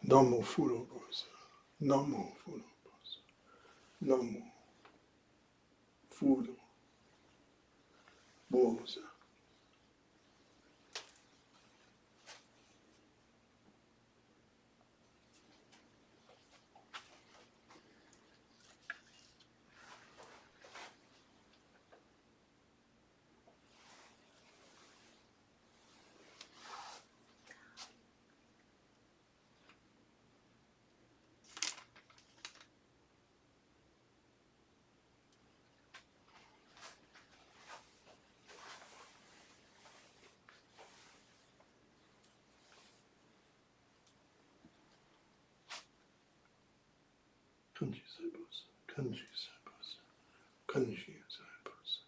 Namo Furobosa. Namo Furobosa. Namo Furobosa. Kanji Saibosa. Kanji Saibosa. Kanji Saibosa.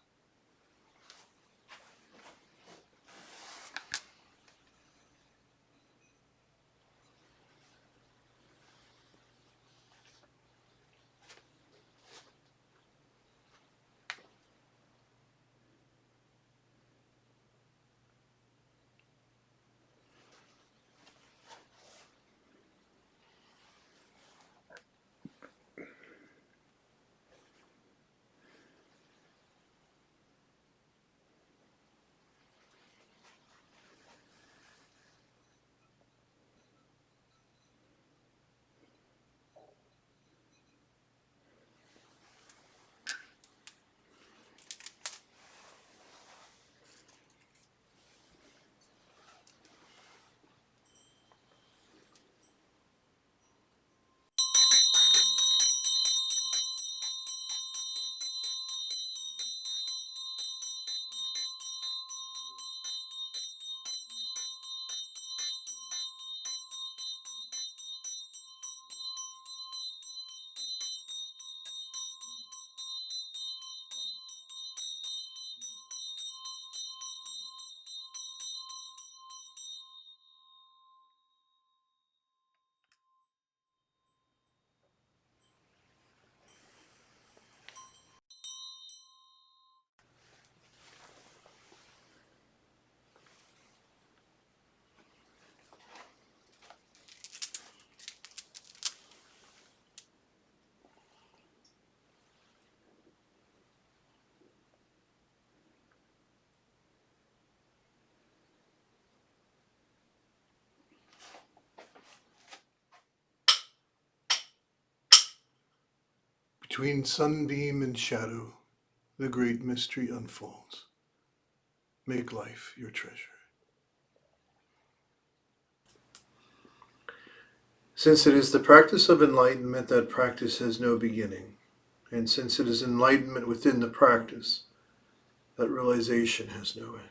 Between sunbeam and shadow, the great mystery unfolds. Make life your treasure. Since it is the practice of enlightenment, that practice has no beginning. And since it is enlightenment within the practice, that realization has no end.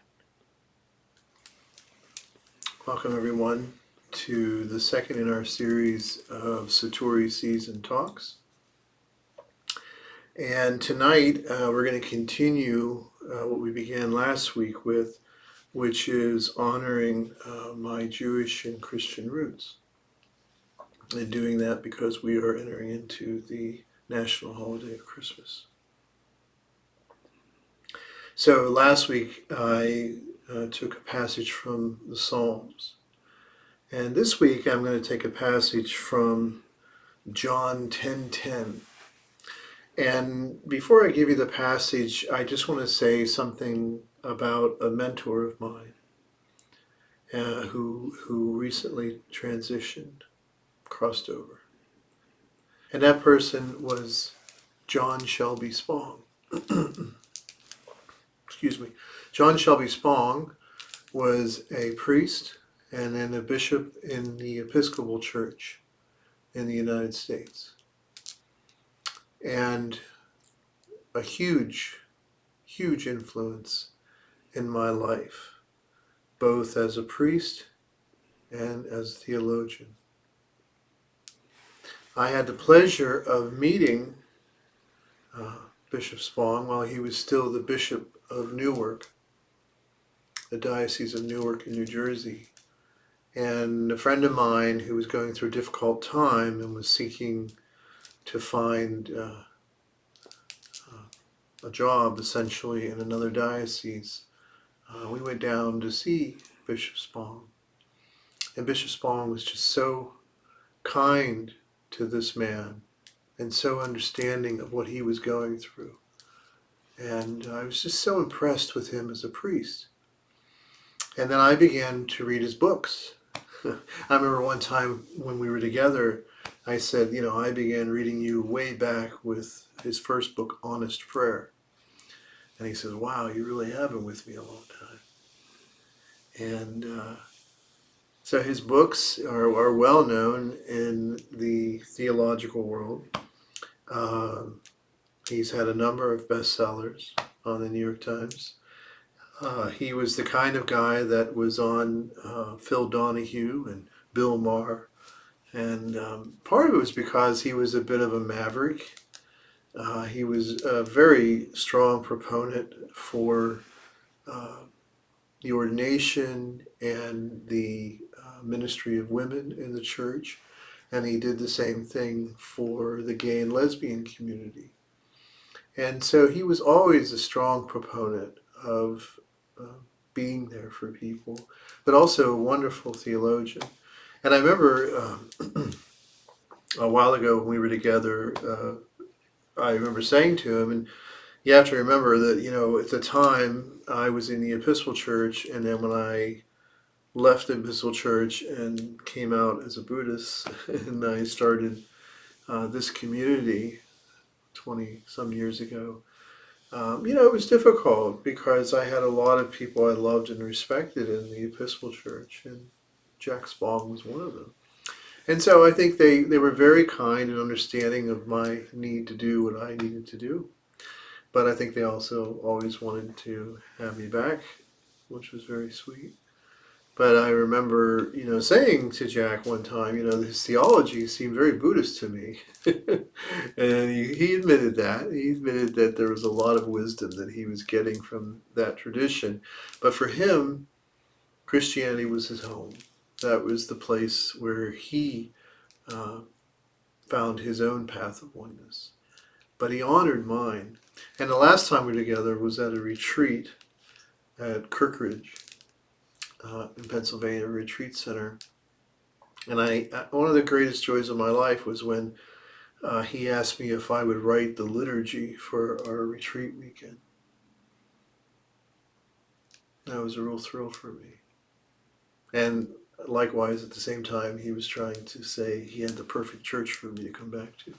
Welcome everyone to the second in our series of Satori Season Talks. And tonight we're going to continue what we began last week with, which is honoring my Jewish and Christian roots. And doing that because we are entering into the national holiday of Christmas. So last week I took a passage from the Psalms. And this week I'm going to take a passage from John 10:10. And before I give you the passage, I just want to say something about a mentor of mine who recently transitioned, crossed over. And that person was John Shelby Spong. Excuse me. John Shelby Spong was a priest and then a bishop in the Episcopal Church in the United States. And a huge, huge influence in my life, both as a priest and as a theologian. I had the pleasure of meeting Bishop Spong while he was still the Bishop of Newark, the Diocese of Newark in New Jersey. And a friend of mine who was going through a difficult time and was seeking to find a job essentially in another diocese, we went down to see Bishop Spong. And Bishop Spong was just so kind to this man and so understanding of what he was going through. And I was just so impressed with him as a priest. And then I began to read his books. I remember one time when we were together, I said, I began reading you way back with his first book, Honest Prayer. And he says, wow, you really have been with me a long time. And so his books are well known in the theological world. He's had a number of bestsellers on the New York Times. He was the kind of guy that was on Phil Donahue and Bill Maher. And part of it was because he was a bit of a maverick. He was a very strong proponent for the ordination and the ministry of women in the church. And he did the same thing for the gay and lesbian community. And so he was always a strong proponent of being there for people, but also a wonderful theologian. And I remember a while ago when we were together, I remember saying to him, and you have to remember that, at the time I was in the Episcopal Church, and then when I left the Episcopal Church and came out as a Buddhist, and I started this community 20 some years ago, it was difficult because I had a lot of people I loved and respected in the Episcopal Church, and Jack Spong was one of them. And so I think they were very kind and understanding of my need to do what I needed to do. But I think they also always wanted to have me back, which was very sweet. But I remember, saying to Jack one time, his theology seemed very Buddhist to me. And he admitted that. He admitted that there was a lot of wisdom that he was getting from that tradition. But for him, Christianity was his home. That was the place where he found his own path of oneness. But he honored mine. And the last time we were together was at a retreat at Kirkridge in Pennsylvania, a retreat center. And one of the greatest joys of my life was when he asked me if I would write the liturgy for our retreat weekend. That was a real thrill for me. And likewise, at the same time, he was trying to say he had the perfect church for me to come back to.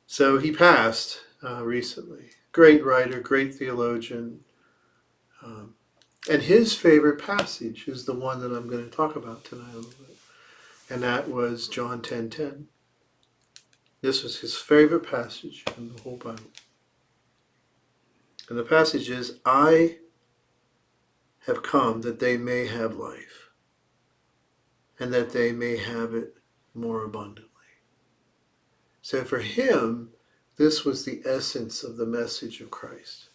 So he passed recently. Great writer, great theologian. And his favorite passage is the one that I'm going to talk about tonight a little bit. And that was John 10:10. This was his favorite passage in the whole Bible. And the passage is, I have come that they may have life, and that they may have it more abundantly. So for him, this was the essence of the message of Christ.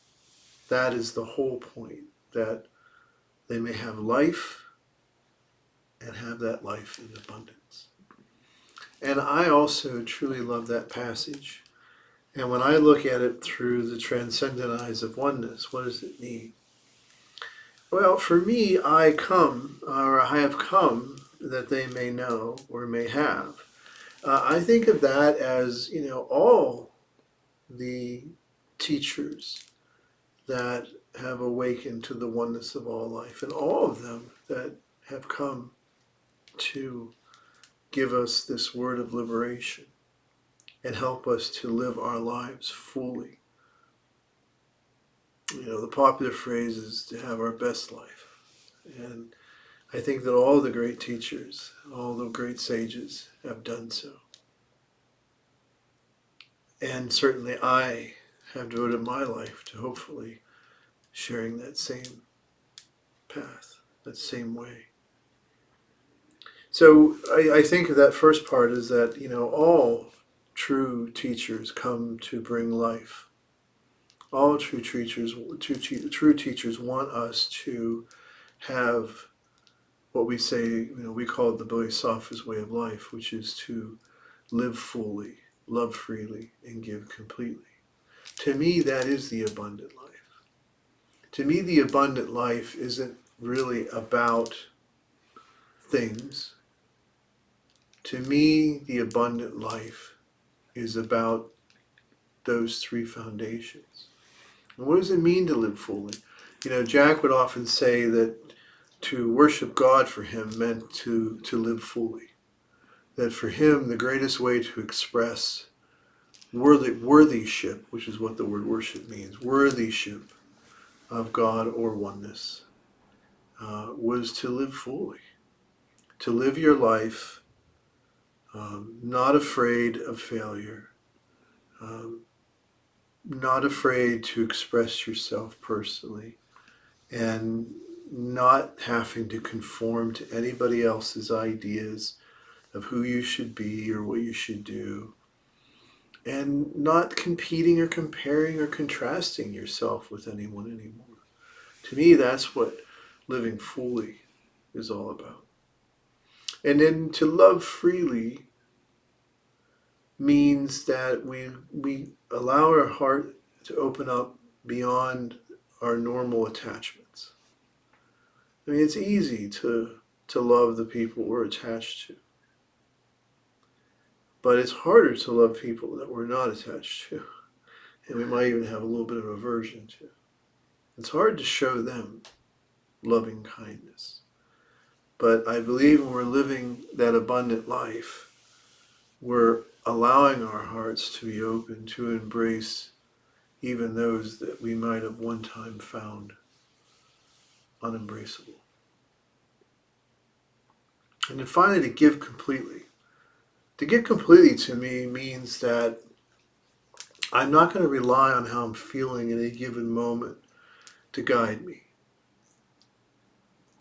That is the whole point, that they may have life and have that life in abundance. And I also truly love that passage. And when I look at it through the transcendent eyes of oneness, what does it mean? Well, for me, I have come that they may know or may have. I think of that as, all the teachers that have awakened to the oneness of all life, and all of them that have come to give us this word of liberation and help us to live our lives fully. The popular phrase is to have our best life. And I think that all the great teachers, all the great sages have done so. And certainly I have devoted my life to hopefully sharing that same path, that same way. So I think that first part is that, all true teachers come to bring life. All true teachers want us to have what we say, we call it the Bodhisattva's way of life, which is to live fully, love freely, and give completely. To me, that is the abundant life. To me, the abundant life isn't really about things. To me, the abundant life is about those three foundations. And what does it mean to live fully? Jack would often say that to worship God for him meant to live fully. That for him, the greatest way to express worthyship, which is what the word worship means, worthyship of God or oneness, was to live fully. To live your life not afraid of failure, not afraid to express yourself personally, and not having to conform to anybody else's ideas of who you should be or what you should do, and not competing or comparing or contrasting yourself with anyone anymore. To me, that's what living fully is all about. And then to love freely means that we allow our heart to open up beyond our normal attachments. I mean, it's easy to love the people we're attached to. But it's harder to love people that we're not attached to. And we might even have a little bit of aversion to. It's hard to show them loving kindness. But I believe when we're living that abundant life, we're allowing our hearts to be open to embrace even those that we might have one time found unembraceable. And then finally, to give completely. To give completely to me means that I'm not going to rely on how I'm feeling in a given moment to guide me.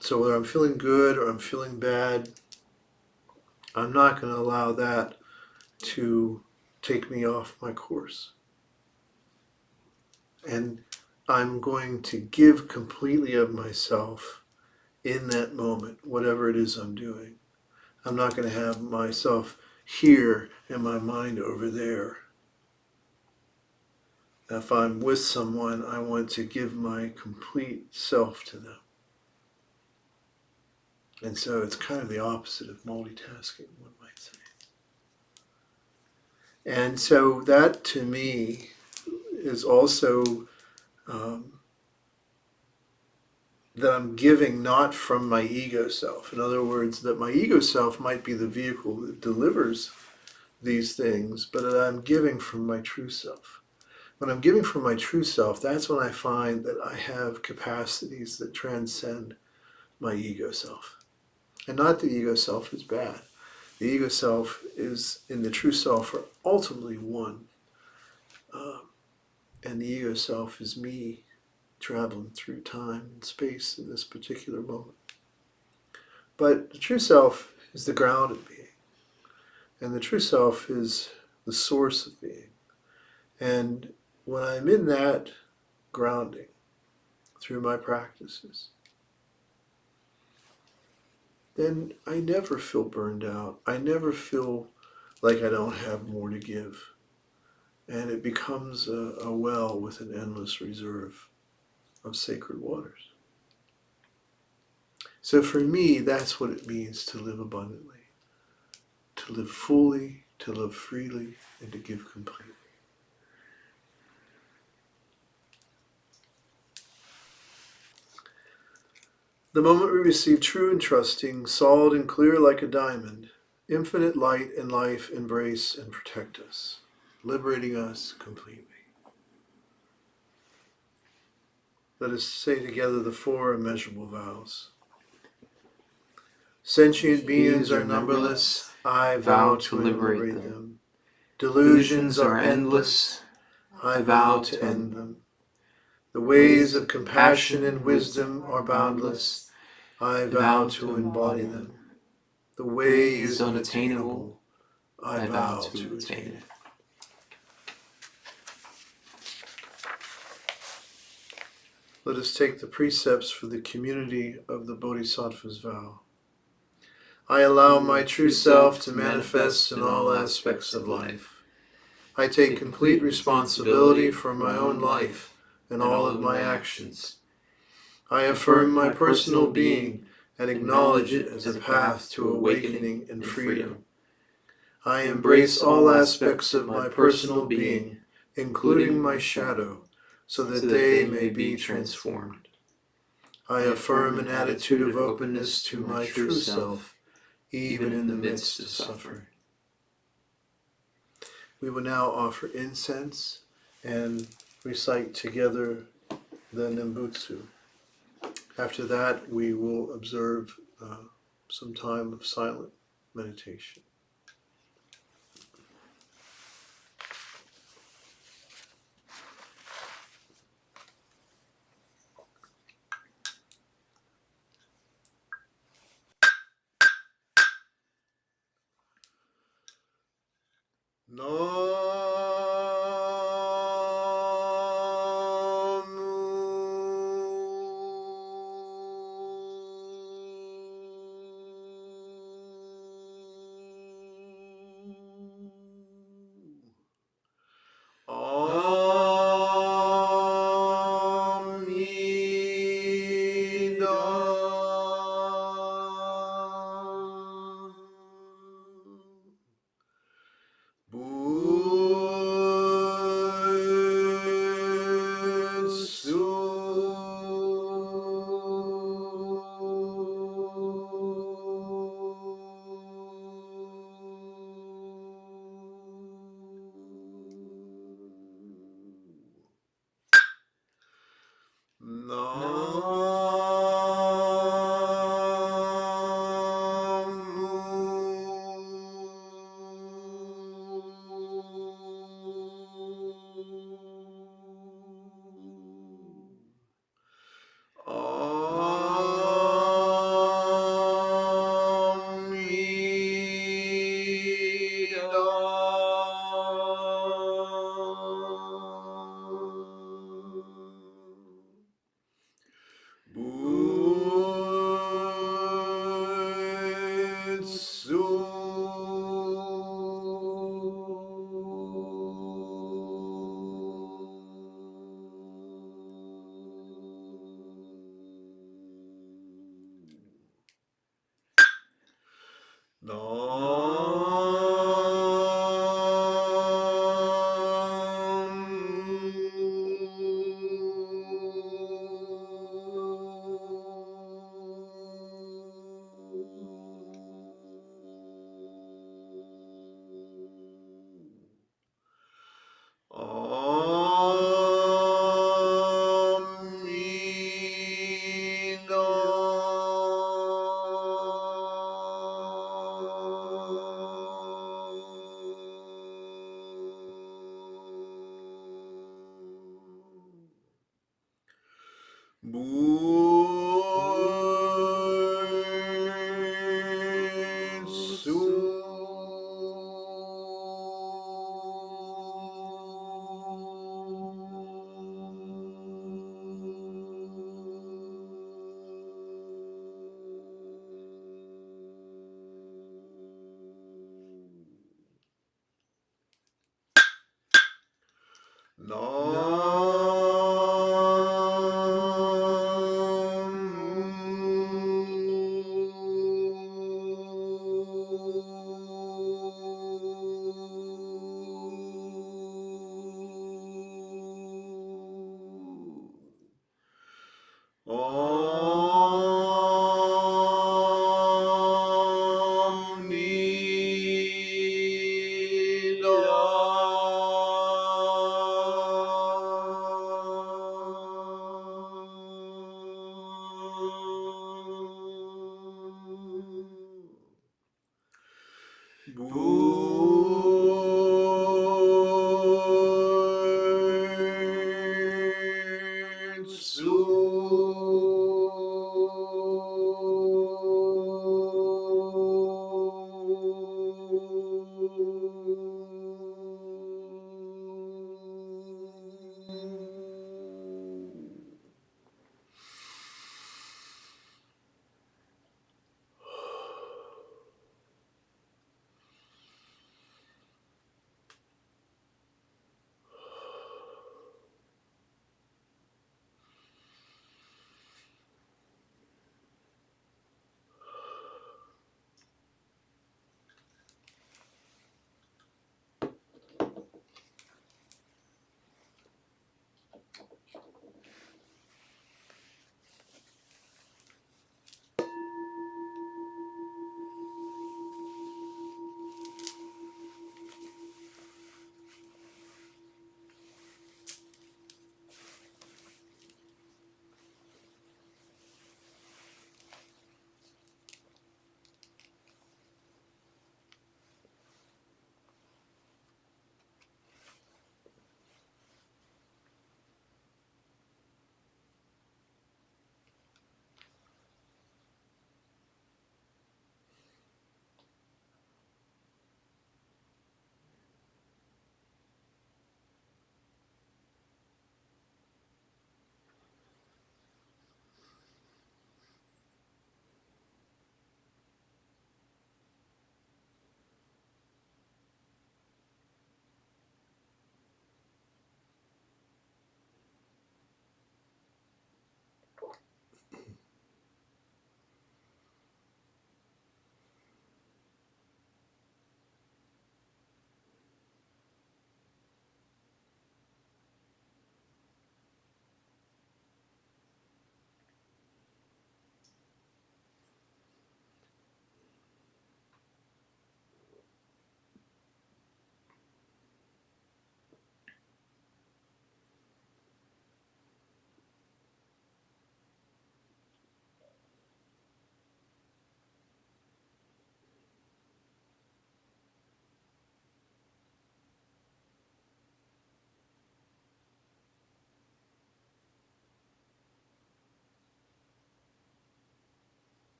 So whether I'm feeling good or I'm feeling bad, I'm not going to allow that to take me off my course. And I'm going to give completely of myself in that moment, whatever it is I'm doing. I'm not going to have myself here and my mind over there. If I'm with someone, I want to give my complete self to them. And so it's kind of the opposite of multitasking, one might say. And so that to me is also that I'm giving not from my ego self. In other words, that my ego self might be the vehicle that delivers these things, but that I'm giving from my true self. When I'm giving from my true self, that's when I find that I have capacities that transcend my ego self. And not the ego self is bad. The ego self is, in the true self, are ultimately one. And the ego self is me traveling through time and space in this particular moment. But the true self is the ground of being. And the true self is the source of being. And when I'm in that grounding through my practices, then I never feel burned out. I never feel like I don't have more to give. And it becomes a well with an endless reserve of sacred waters. So for me, that's what it means to live abundantly, to live fully, to live freely, and to give completely. The moment we receive true and trusting, solid and clear like a diamond, infinite light and life embrace and protect us, liberating us completely. Let us say together the four immeasurable vows. Sentient beings are numberless, I vow to liberate them. Delusions are endless, I vow to end them. The ways of compassion and wisdom are boundless, I vow to embody them. The way is unattainable, I vow to attain it. Let us take the precepts for the community of the Bodhisattva's vow. I allow my true self to manifest in all aspects of life. I take complete responsibility for my own life and all of my actions. I affirm my personal being and acknowledge it as a path to awakening and freedom, I embrace all aspects of my personal being, including my shadow, so that they may be transformed. I affirm an attitude of openness to my true self, even in the midst of suffering. We will now offer incense and recite together the Nembutsu. After that, we will observe some time of silent meditation.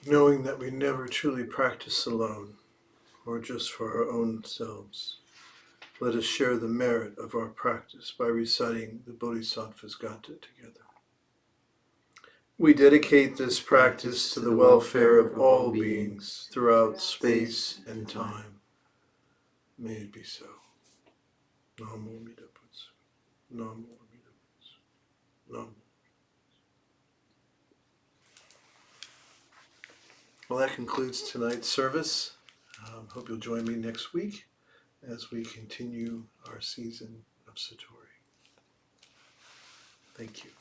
knowing that we never truly practice alone or just for our own selves. Let us share the merit of our practice by reciting the Bodhisattva's Gata together. We dedicate this practice to the welfare of all beings throughout space and time. May it be so. Namo Amida Butsu. Namo Amida Butsu. Namo. Well, that concludes tonight's service. Hope you'll join me next week as we continue our season of Satori. Thank you.